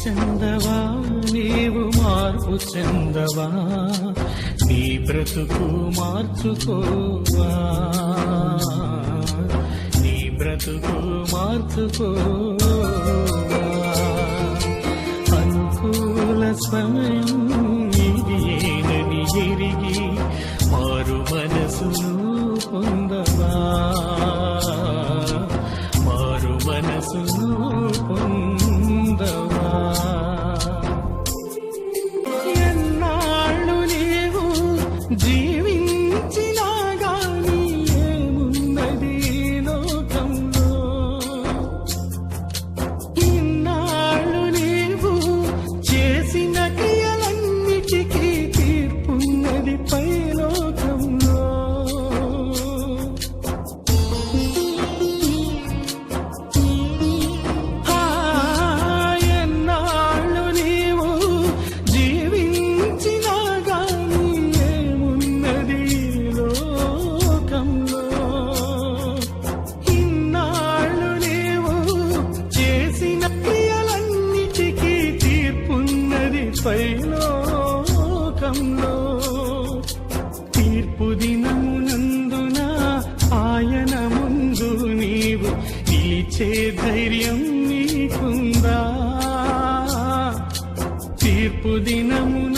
చెందవా నీవు మార్పు చెందవా నీ బ్రతుకు మార్చుకోవా నీ బ్రతుకు మార్చుకోవా అనుకూల సమయం ఇది ఏనని ఎరిగి మారు మనసును పొందవా మారు మనసును పొందవా ఎన్నాళ్ళు నీవు జీవించినా గాని ఏమున్నది లోకంలో ఇన్నాళ్ళు నీవు చేసిన క్రియలన్నిటికీ తీర్పున్నది పైలోకంలో ఎన్నాళ్ళు నీవు జీవించినా గాని ఏమున్నది లోకంలో ఇన్నాళ్ళు నీవు చేసిన క్రియలన్నిటికీ తీర్పున్నది పైలోకంలో తీర్పు దినమునందున ఆయన ముందు నీవు నిలిచే ధైర్యం నీకుందా తీర్పు దినమున